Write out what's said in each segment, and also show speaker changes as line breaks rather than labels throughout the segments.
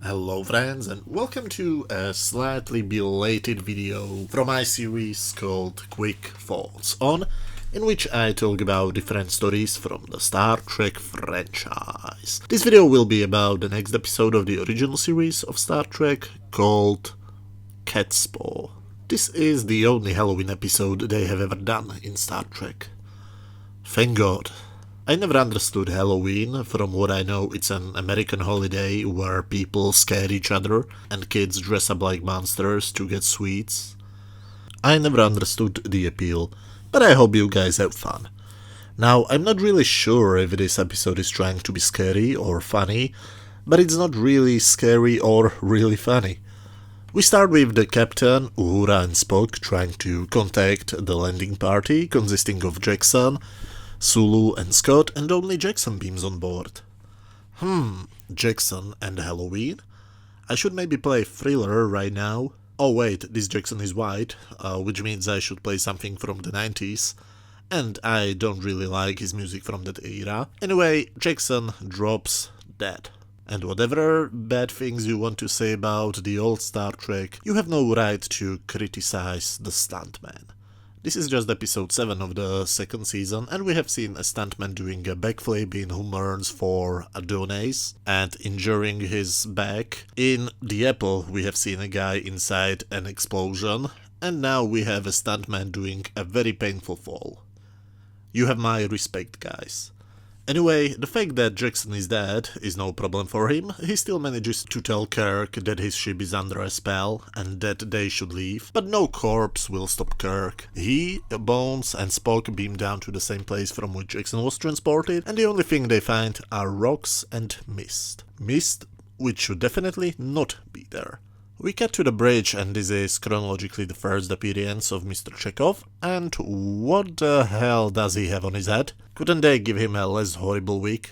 Hello friends, and welcome to a slightly belated video from my series called Quick Thoughts On, in which I talk about different stories from the Star Trek franchise. This video will be about the next episode of the original series of Star Trek called Catspaw. This is the only Halloween episode they have ever done in Star Trek. Thank God. I never understood Halloween. From what I know, it's an American holiday where people scare each other and kids dress up like monsters to get sweets. I never understood the appeal, but I hope you guys have fun. Now, I'm not really sure if this episode is trying to be scary or funny, but it's not really scary or really funny. We start with the captain, Uhura and Spock trying to contact the landing party consisting of Jackson, Sulu and Scott, and only Jackson beams on board. Jackson and Halloween? I should maybe play Thriller right now. Oh wait, this Jackson is white, which means I should play something from the 90s. And I don't really like his music from that era. Anyway, Jackson drops dead. And whatever bad things you want to say about the old Star Trek, you have no right to criticize the stuntman. This is just episode 7 of the second season, and we have seen a stuntman doing a backflip in Who Mourns for Adonis and injuring his back. In The Apple, we have seen a guy inside an explosion, and now we have a stuntman doing a very painful fall. You have my respect, guys. Anyway, the fact that Jackson is dead is no problem for him. He still manages to tell Kirk that his ship is under a spell and that they should leave, but no corpse will stop Kirk. He, Bones and Spock beam down to the same place from which Jackson was transported, and the only thing they find are rocks and mist. Mist which should definitely not be there. We cut to the bridge, and this is chronologically the first appearance of Mr. Chekhov. And what the hell does he have on his head? Couldn't they give him a less horrible wig?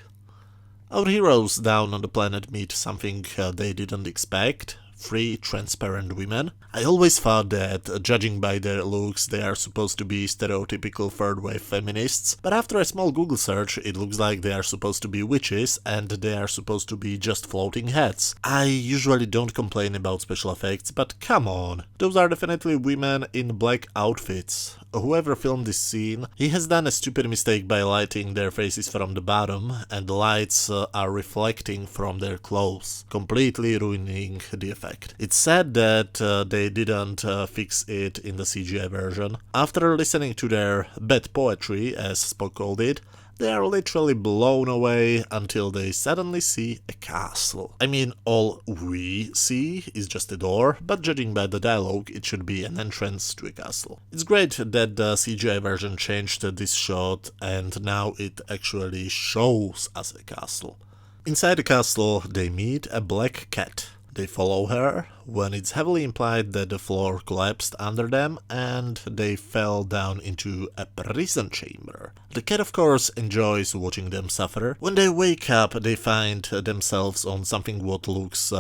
Our heroes down on the planet meet something they didn't expect. 3 transparent women. I always thought that, judging by their looks, they are supposed to be stereotypical third-wave feminists, but after a small Google search, it looks like they are supposed to be witches, and they are supposed to be just floating heads. I usually don't complain about special effects, but come on. Those are definitely women in black outfits. Whoever filmed this scene, he has done a stupid mistake by lighting their faces from the bottom, and the lights are reflecting from their clothes, completely ruining the effect. It's sad that they didn't fix it in the CGI version. After listening to their bad poetry, as Spock called it, they are literally blown away until they suddenly see a castle. I mean, all we see is just a door, but judging by the dialogue, it should be an entrance to a castle. It's great that the CGI version changed this shot, and now it actually shows us a castle. Inside the castle, they meet a black cat. They follow her, when it's heavily implied that the floor collapsed under them and they fell down into a prison chamber. The cat of course enjoys watching them suffer. When they wake up, they find themselves on something what looks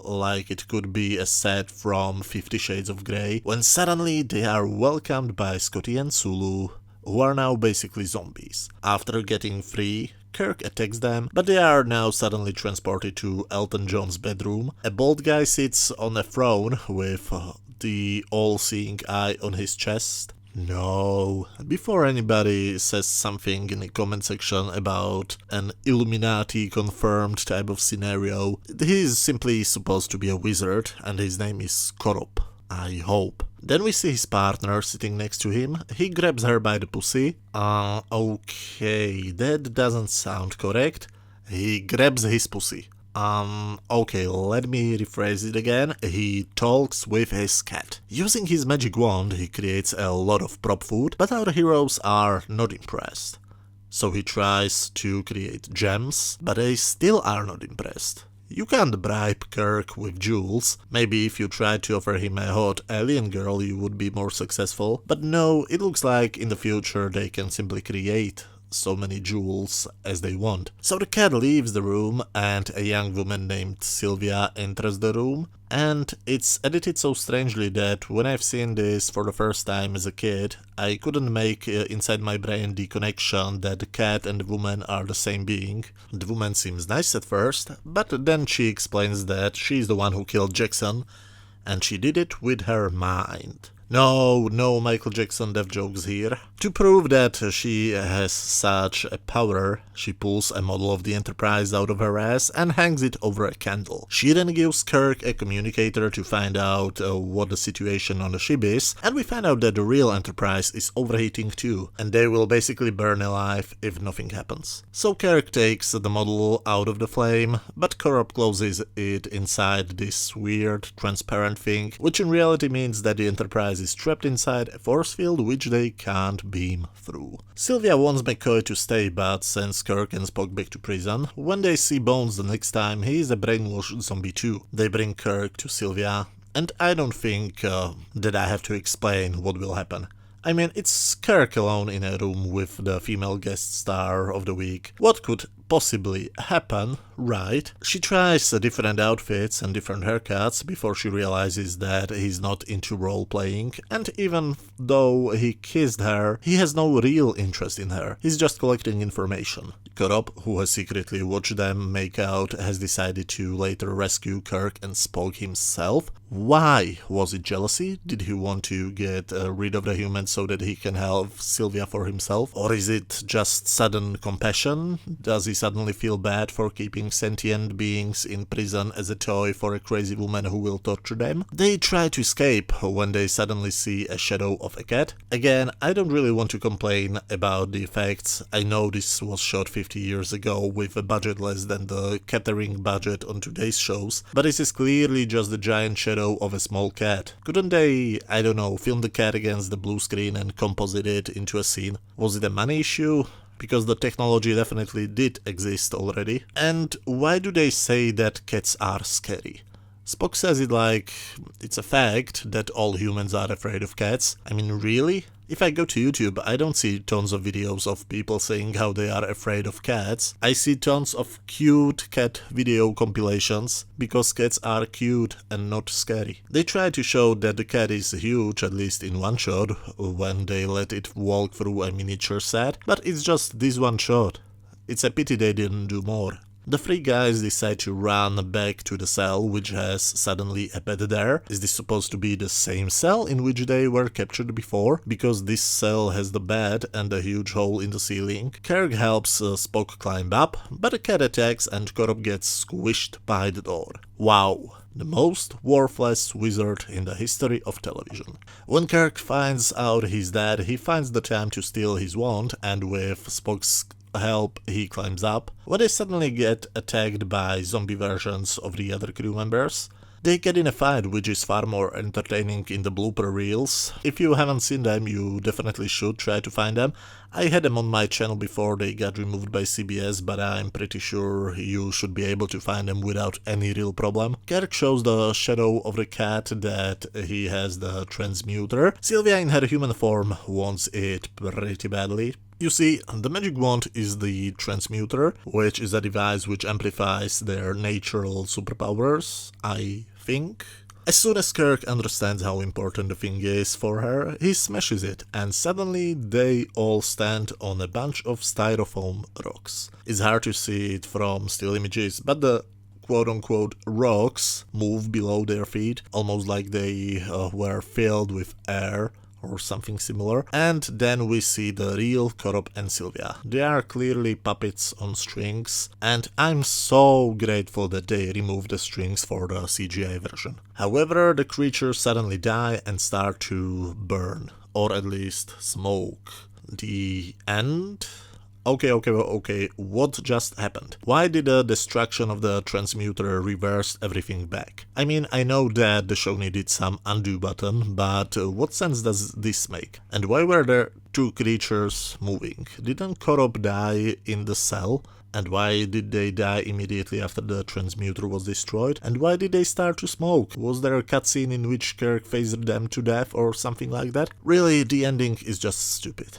like it could be a set from 50 Shades of Grey, when suddenly they are welcomed by Scotty and Sulu, who are now basically zombies. After getting free, Kirk attacks them, but they are now suddenly transported to Elton John's bedroom. A bald guy sits on a throne with the all-seeing eye on his chest. No. Before anybody says something in the comment section about an Illuminati confirmed type of scenario, he is simply supposed to be a wizard, and his name is Korop. I hope. Then we see his partner sitting next to him. He grabs her by the pussy. Okay, that doesn't sound correct. He grabs his pussy. Okay, let me rephrase it again. He talks with his cat. Using his magic wand, he creates a lot of prop food, but our heroes are not impressed. So he tries to create gems, but they still are not impressed. You can't bribe Kirk with jewels. Maybe if you tried to offer him a hot alien girl you would be more successful. But no, it looks like in the future they can simply create so many jewels as they want. So the cat leaves the room and a young woman named Sylvia enters the room. And it's edited so strangely that when I've seen this for the first time as a kid, I couldn't make inside my brain the connection that the cat and the woman are the same being. The woman seems nice at first, but then she explains that she's the one who killed Jackson, and she did it with her mind. No Michael Jackson death jokes here. To prove that she has such a power, she pulls a model of the Enterprise out of her ass and hangs it over a candle. She then gives Kirk a communicator to find out what the situation on the ship is, and we find out that the real Enterprise is overheating too, and they will basically burn alive if nothing happens. So Kirk takes the model out of the flame, but Korob closes it inside this weird transparent thing, which in reality means that the Enterprise is trapped inside a force field which they can't beam through. Sylvia wants McCoy to stay but sends Kirk and Spock back to prison. When they see Bones the next time, he is a brainwashed zombie too. They bring Kirk to Sylvia, and I don't think that I have to explain what will happen. I mean, it's Kirk alone in a room with the female guest star of the week. What could possibly happen, right? She tries different outfits and different haircuts before she realizes that he's not into role-playing, and even though he kissed her, he has no real interest in her. He's just collecting information. Korob, who has secretly watched them make out, has decided to later rescue Kirk and Spock himself. Why? Was it jealousy? Did he want to get rid of the humans so that he can help Sylvia for himself? Or is it just sudden compassion? Does he suddenly feel bad for keeping sentient beings in prison as a toy for a crazy woman who will torture them? They try to escape when they suddenly see a shadow of a cat. Again, I don't really want to complain about the effects. I know this was shot 50 years ago with a budget less than the catering budget on today's shows, but this is clearly just the giant shadow of a small cat. Couldn't they, I don't know, film the cat against the blue screen and composite it into a scene? Was it a money issue? Because the technology definitely did exist already. And why do they say that cats are scary? Spock says it like it's a fact that all humans are afraid of cats. I mean, really? If I go to YouTube, I don't see tons of videos of people saying how they are afraid of cats. I see tons of cute cat video compilations, because cats are cute and not scary. They try to show that the cat is huge, at least in one shot, when they let it walk through a miniature set, but it's just this one shot. It's a pity they didn't do more. The three guys decide to run back to the cell, which has suddenly a bed there. Is this supposed to be the same cell in which they were captured before? Because this cell has the bed and a huge hole in the ceiling. Kirk helps Spock climb up, but a cat attacks and Korob gets squished by the door. Wow. The most worthless wizard in the history of television. When Kirk finds out he's dead, he finds the time to steal his wand, and with Spock's help he climbs up, when they suddenly get attacked by zombie versions of the other crew members. They get in a fight, which is far more entertaining in the blooper reels. If you haven't seen them, you definitely should try to find them. I had them on my channel before they got removed by CBS, but I'm pretty sure you should be able to find them without any real problem. Kirk shows the shadow of the cat that he has the transmuter. Sylvia in her human form wants it pretty badly. You see, the magic wand is the transmuter, which is a device which amplifies their natural superpowers, I think. As soon as Kirk understands how important the thing is for her, he smashes it, and suddenly they all stand on a bunch of styrofoam rocks. It's hard to see it from still images, but the quote-unquote rocks move below their feet, almost like they were filled with air or something similar. And then we see the real Korob and Sylvia. They are clearly puppets on strings, and I'm so grateful that they removed the strings for the CGI version. However, the creatures suddenly die and start to burn, or at least smoke. The end? Okay, what just happened? Why did the destruction of the transmuter reverse everything back? I mean, I know that the show needed some undo button, but what sense does this make? And why were there two creatures moving? Didn't Korob die in the cell? And why did they die immediately after the transmuter was destroyed? And why did they start to smoke? Was there a cutscene in which Kirk phased them to death or something like that? Really, the ending is just stupid.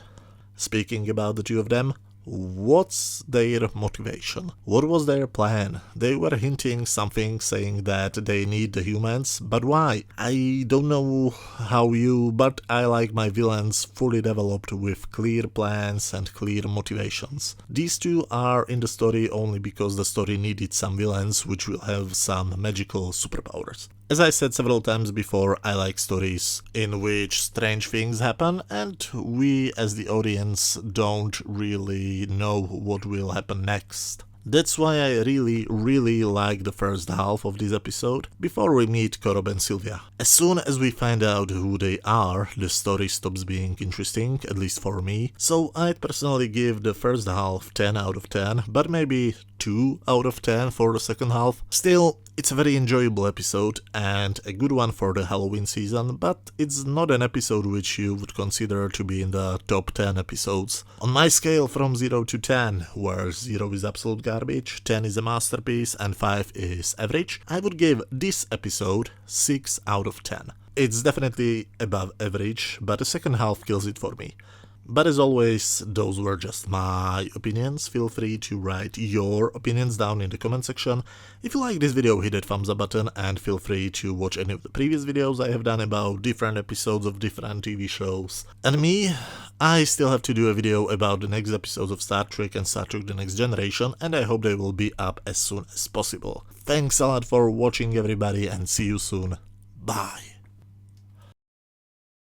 Speaking about the two of them, What's their motivation? What was their plan? They were hinting something, saying that they need the humans, but why? I don't know how you, but I like my villains fully developed with clear plans and clear motivations. These two are in the story only because the story needed some villains which will have some magical superpowers. As I said several times before, I like stories in which strange things happen and we as the audience don't really know what will happen next. That's why I really like the first half of this episode, before we meet Korob and Sylvia. As soon as we find out who they are, the story stops being interesting, at least for me, so I'd personally give the first half 10 out of 10, but maybe 2 out of 10 for the second half. Still, it's a very enjoyable episode and a good one for the Halloween season, but it's not an episode which you would consider to be in the top 10 episodes. On my scale from 0 to 10, where 0 is absolute garbage, 10 is a masterpiece and 5 is average, I would give this episode 6 out of 10. It's definitely above average, but the second half kills it for me. But as always, those were just my opinions. Feel free to write your opinions down in the comment section. If you like this video, hit that thumbs up button and feel free to watch any of the previous videos I have done about different episodes of different TV shows. And me, I still have to do a video about the next episodes of Star Trek and Star Trek The Next Generation, and I hope they will be up as soon as possible. Thanks a lot for watching, everybody, and see you soon. Bye.